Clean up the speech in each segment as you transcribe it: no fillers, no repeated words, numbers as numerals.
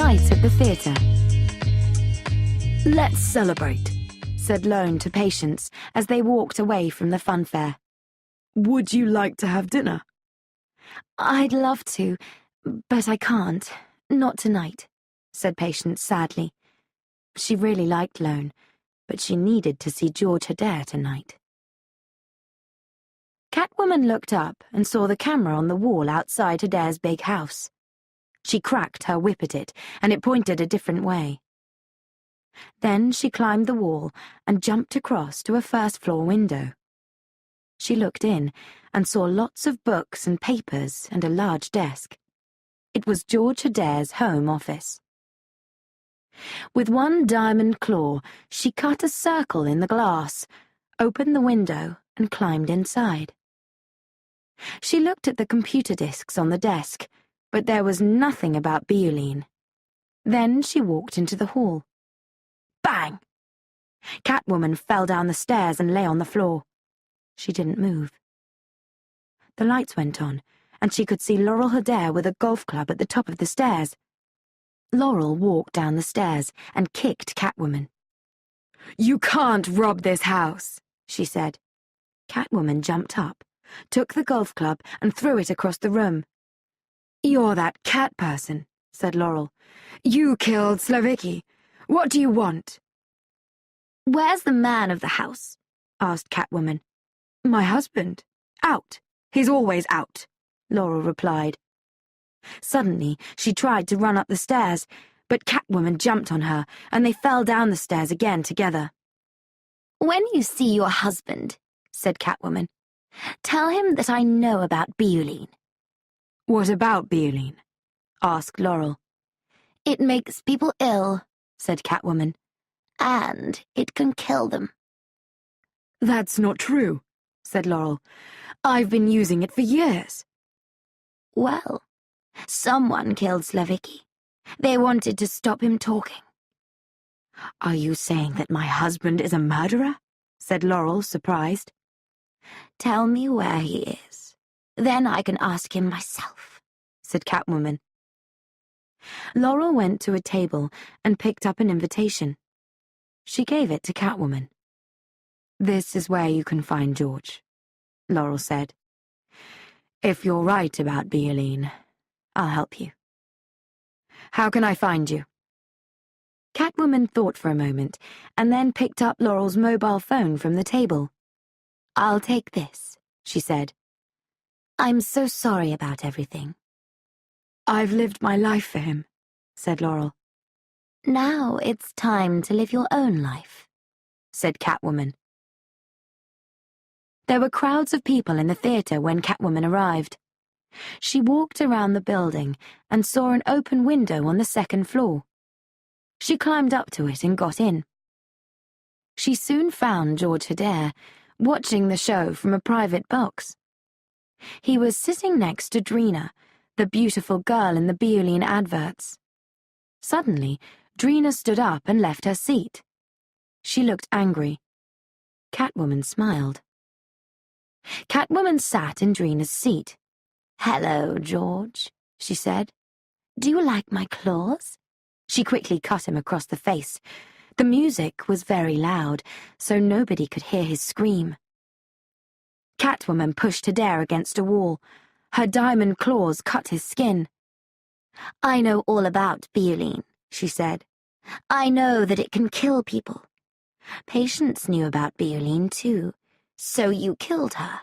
night at the theatre. "Let's celebrate," said Lone to Patience as they walked away from the funfair. "Would you like to have dinner?" "I'd love to, but I can't. Not tonight," said Patience sadly. She really liked Lone, but she needed to see George Hedare tonight. Catwoman looked up and saw the camera on the wall outside Hedare's big house. She cracked her whip at it, and it pointed a different way. Then she climbed the wall and jumped across to a first-floor window. She looked in and saw lots of books and papers and a large desk. It was George Hedare's home office. With one diamond claw, she cut a circle in the glass, opened the window, and climbed inside. She looked at the computer disks on the desk, but there was nothing about Bioline. Then she walked into the hall. Bang! Catwoman fell down the stairs and lay on the floor. She didn't move. The lights went on, and she could see Laurel Hedare with a golf club at the top of the stairs. Laurel walked down the stairs and kicked Catwoman. "You can't rob this house," she said. Catwoman jumped up, took the golf club and threw it across the room. "You're that cat person," said Laurel. "You killed Slavicki. What do you want?" "Where's the man of the house?" asked Catwoman. "My husband. Out. He's always out," Laurel replied. Suddenly, she tried to run up the stairs, but Catwoman jumped on her, and they fell down the stairs again together. "When you see your husband," said Catwoman, "tell him that I know about Bioline." "What about Bioline?" asked Laurel. "It makes people ill," said Catwoman, "and it can kill them." "That's not true," said Laurel. "I've been using it for years." "Well, someone killed Slavicki. They wanted to stop him talking." "Are you saying that my husband is a murderer?" said Laurel, surprised. "Tell me where he is. Then I can ask him myself," said Catwoman. Laurel went to a table and picked up an invitation. She gave it to Catwoman. "This is where you can find George," Laurel said. "If you're right about Bioline, I'll help you. How can I find you?" Catwoman thought for a moment and then picked up Laurel's mobile phone from the table. "I'll take this," she said. "I'm so sorry about everything." "I've lived my life for him," said Laurel. "Now it's time to live your own life," said Catwoman. There were crowds of people in the theatre when Catwoman arrived. She walked around the building and saw an open window on the second floor. She climbed up to it and got in. She soon found George Hedare, watching the show from a private box. He was sitting next to Drina, the beautiful girl in the Bioline adverts. Suddenly, Drina stood up and left her seat. She looked angry. Catwoman smiled. Catwoman sat in Drina's seat. "Hello, George," she said. "Do you like my claws?" She quickly cut him across the face. The music was very loud, so nobody could hear his scream. Catwoman pushed Hedare against a wall. Her diamond claws cut his skin. "I know all about Bioline," she said. "I know that it can kill people. Patience knew about Bioline, too. So you killed her."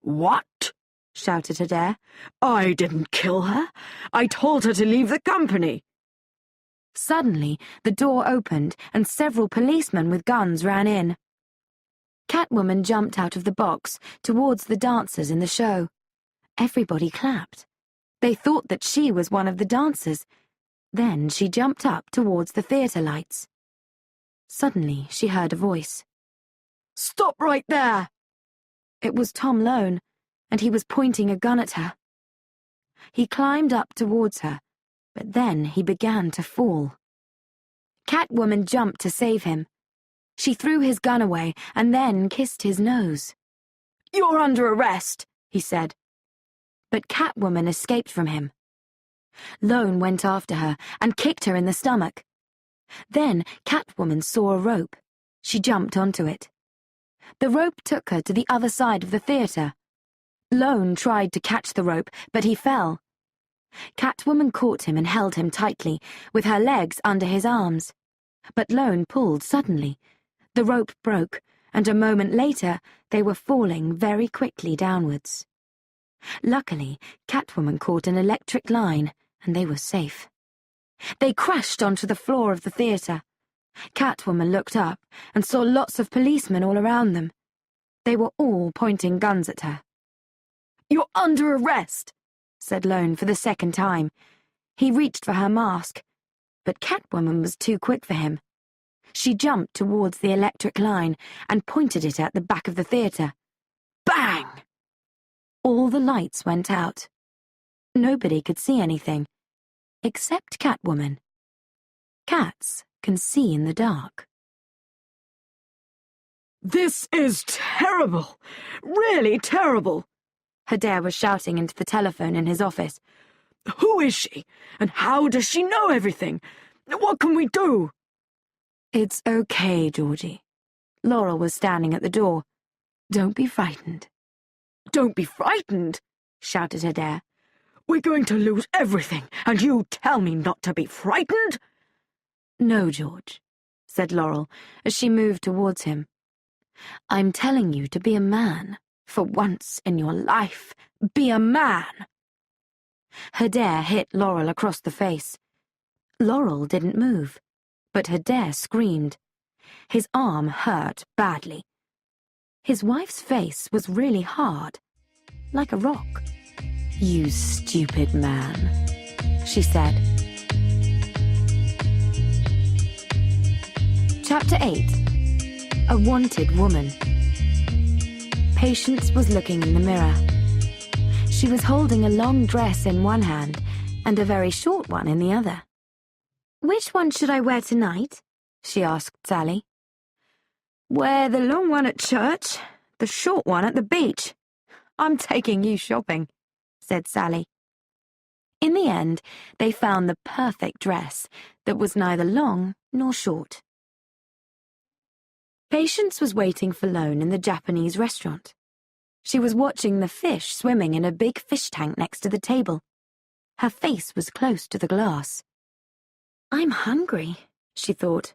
"What?" shouted Hedare. "I didn't kill her. I told her to leave the company." Suddenly, the door opened and several policemen with guns ran in. Catwoman jumped out of the box towards the dancers in the show. Everybody clapped. They thought that she was one of the dancers. Then she jumped up towards the theatre lights. Suddenly, she heard a voice. "Stop right there!" It was Tom Lone, and he was pointing a gun at her. He climbed up towards her, but then he began to fall. Catwoman jumped to save him. She threw his gun away and then kissed his nose. "You're under arrest," he said. But Catwoman escaped from him. Lone went after her and kicked her in the stomach. Then Catwoman saw a rope. She jumped onto it. The rope took her to the other side of the theatre. Lone tried to catch the rope, but he fell. Catwoman caught him and held him tightly, with her legs under his arms. But Lone pulled suddenly. The rope broke, and a moment later they were falling very quickly downwards. Luckily, Catwoman caught an electric line, and they were safe. They crashed onto the floor of the theatre. Catwoman looked up and saw lots of policemen all around them. They were all pointing guns at her. "You're under arrest," said Lone for the second time. He reached for her mask, but Catwoman was too quick for him. She jumped towards the electric line and pointed it at the back of the theatre. Bang! All the lights went out. Nobody could see anything, except Catwoman. Cats can see in the dark. "This is terrible! Really terrible!" Adair was shouting into the telephone in his office. "Who is she? And how does she know everything? What can we do?" "It's okay, Georgie." Laurel was standing at the door. "Don't be frightened." "Don't be frightened," shouted Adair. "We're going to lose everything, and you tell me not to be frightened?" "No, George," said Laurel as she moved towards him. "I'm telling you to be a man. For once in your life, be a man." Adair hit Laurel across the face. Laurel didn't move, but Adair screamed. His arm hurt badly. His wife's face was really hard, like a rock. "You stupid man," she said. Chapter 8. A Wanted Woman. Patience was looking in the mirror. She was holding a long dress in one hand and a very short one in the other. "Which one should I wear tonight?" she asked Sally. "Wear the long one at church, the short one at the beach. I'm taking you shopping," said Sally. In the end, they found the perfect dress that was neither long nor short. Patience was waiting for Lone in the Japanese restaurant. She was watching the fish swimming in a big fish tank next to the table. Her face was close to the glass. "I'm hungry," she thought.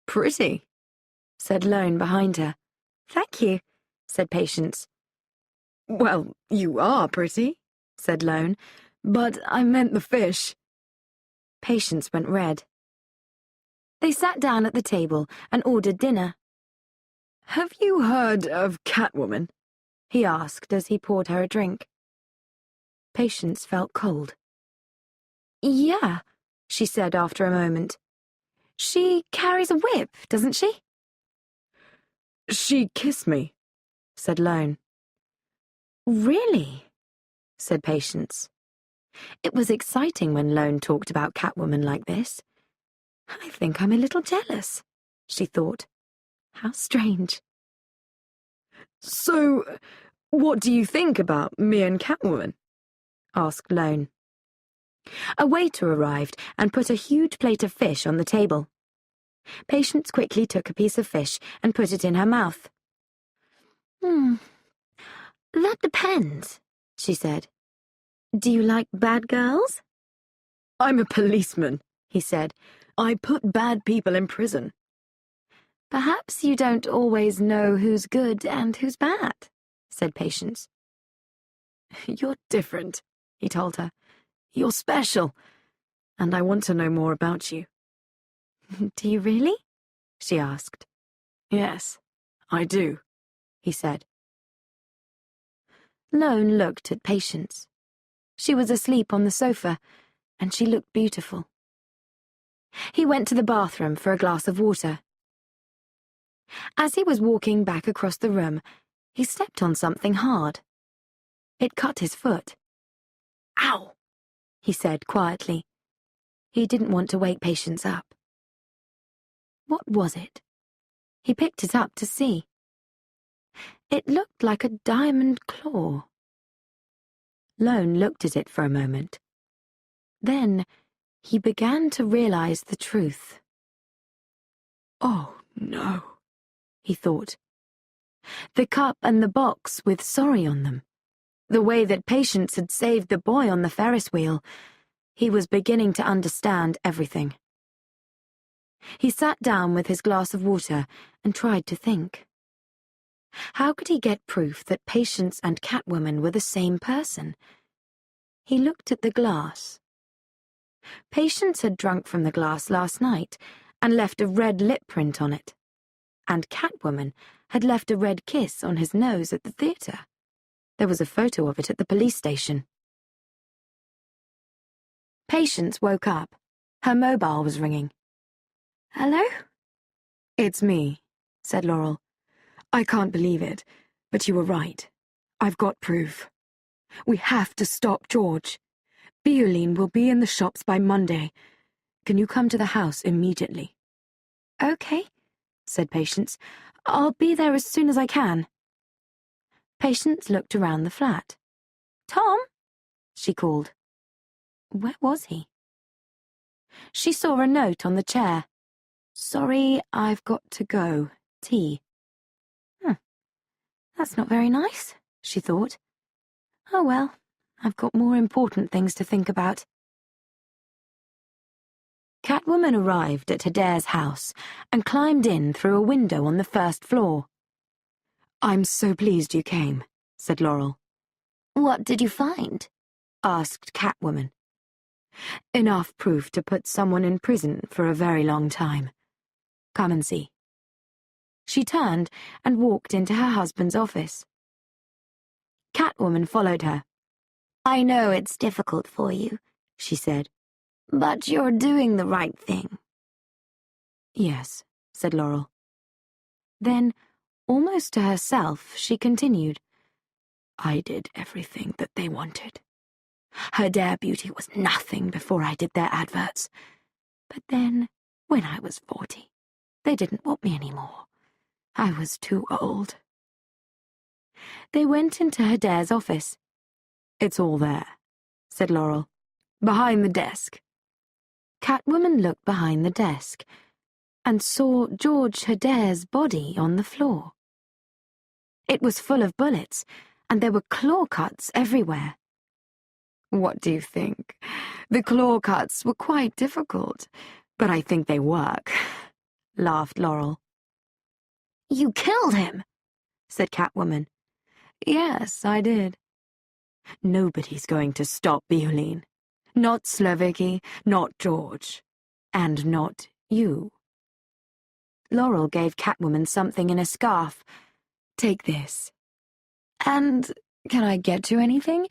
"Pretty," said Lone behind her. "Thank you," said Patience. "Well, you are pretty," said Lone, "but I meant the fish." Patience went red. They sat down at the table and ordered dinner. "Have you heard of Catwoman?" he asked as he poured her a drink. Patience felt cold. "Yeah," she said after a moment. "She carries a whip, doesn't she?" "She kissed me," said Lone. "Really?" said Patience. It was exciting when Lone talked about Catwoman like this. "I think I'm a little jealous," she thought. "How strange." "So, what do you think about me and Catwoman?" asked Lone. A waiter arrived and put a huge plate of fish on the table. Patience quickly took a piece of fish and put it in her mouth. That depends," she said. "Do you like bad girls?" "I'm a policeman," he said. "I put bad people in prison." "Perhaps you don't always know who's good and who's bad," said Patience. "You're different," he told her. "You're special, and I want to know more about you." "Do you really?" she asked. "Yes, I do," he said. Lone looked at Patience. She was asleep on the sofa, and she looked beautiful. He went to the bathroom for a glass of water. As he was walking back across the room, he stepped on something hard. It cut his foot. "Ow!" he said quietly. He didn't want to wake Patience up. What was it? He picked it up to see. It looked like a diamond claw. Lone looked at it for a moment. Then he began to realize the truth. Oh, no, he thought. The cup and the box with sorry on them. The way that Patience had saved the boy on the Ferris wheel. He was beginning to understand everything. He sat down with his glass of water and tried to think. How could he get proof that Patience and Catwoman were the same person? He looked at the glass. Patience had drunk from the glass last night and left a red lip print on it, and Catwoman had left a red kiss on his nose at the theatre. There was a photo of it at the police station. Patience woke up. Her mobile was ringing. "Hello?" "It's me," said Laurel. "I can't believe it, but you were right. I've got proof. We have to stop George. Bioline will be in the shops by Monday. Can you come to the house immediately?" "Okay," said Patience. "I'll be there as soon as I can." Patience looked around the flat. "Tom?" she called. Where was he? She saw a note on the chair. "Sorry, I've got to go. Tea." That's not very nice, she thought. Oh well, I've got more important things to think about. Catwoman arrived at Adair's house and climbed in through a window on the first floor. "I'm so pleased you came," said Laurel. "What did you find?" asked Catwoman. "Enough proof to put someone in prison for a very long time. Come and see." She turned and walked into her husband's office. Catwoman followed her. "I know it's difficult for you," she said, "but you're doing the right thing." "Yes," said Laurel. Then, almost to herself, she continued, "I did everything that they wanted. Her Dare Beauty was nothing before I did their adverts. But then, when I was 40, they didn't want me anymore. I was too old." They went into Adair's office. "It's all there," said Laurel. "Behind the desk." Catwoman looked behind the desk and saw George Adair's body on the floor. It was full of bullets, and there were claw cuts everywhere. "What do you think? The claw cuts were quite difficult, but I think they work," laughed Laurel. "You killed him," said Catwoman. "Yes, I did. Nobody's going to stop Bioline. Not Slavicki, not George, and not you." Laurel gave Catwoman something in a scarf. "Take this. And can I get you anything?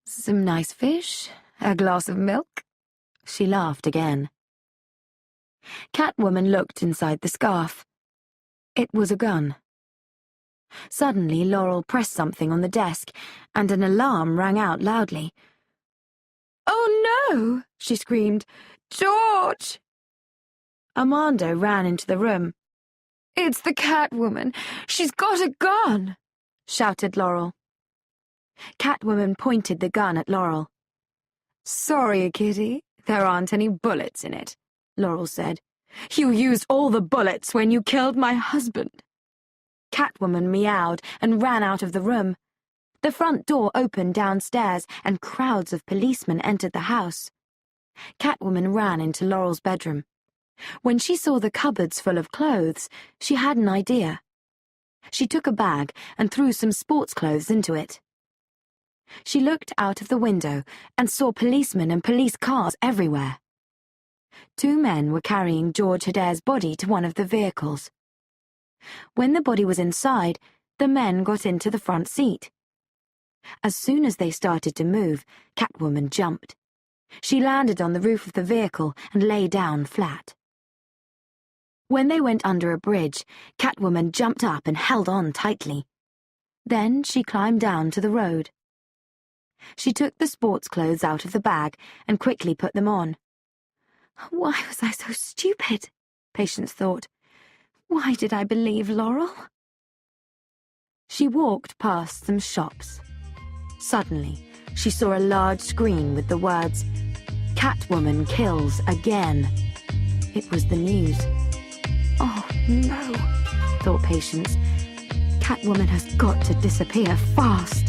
Some nice fish? A glass of milk?" She laughed again. Catwoman looked inside the scarf. It was a gun. Suddenly, Laurel pressed something on the desk, and an alarm rang out loudly. "Oh no!" she screamed. "George!" Armando ran into the room. "It's the Catwoman! She's got a gun!" shouted Laurel. Catwoman pointed the gun at Laurel. "Sorry, Kitty, there aren't any bullets in it," Laurel said. "You used all the bullets when you killed my husband." Catwoman meowed and ran out of the room. The front door opened downstairs, and crowds of policemen entered the house. Catwoman ran into Laurel's bedroom. When she saw the cupboards full of clothes, she had an idea. She took a bag and threw some sports clothes into it. She looked out of the window and saw policemen and police cars everywhere. 2 men were carrying George Adair's body to one of the vehicles. When the body was inside, the men got into the front seat. As soon as they started to move, Catwoman jumped. She landed on the roof of the vehicle and lay down flat. When they went under a bridge, Catwoman jumped up and held on tightly. Then she climbed down to the road. She took the sports clothes out of the bag and quickly put them on. "Why was I so stupid?" Patience thought. "Why did I believe Laurel?" She walked past some shops. Suddenly, she saw a large screen with the words, Catwoman kills again. It was the news. Oh, no, thought Patience. Catwoman has got to disappear fast.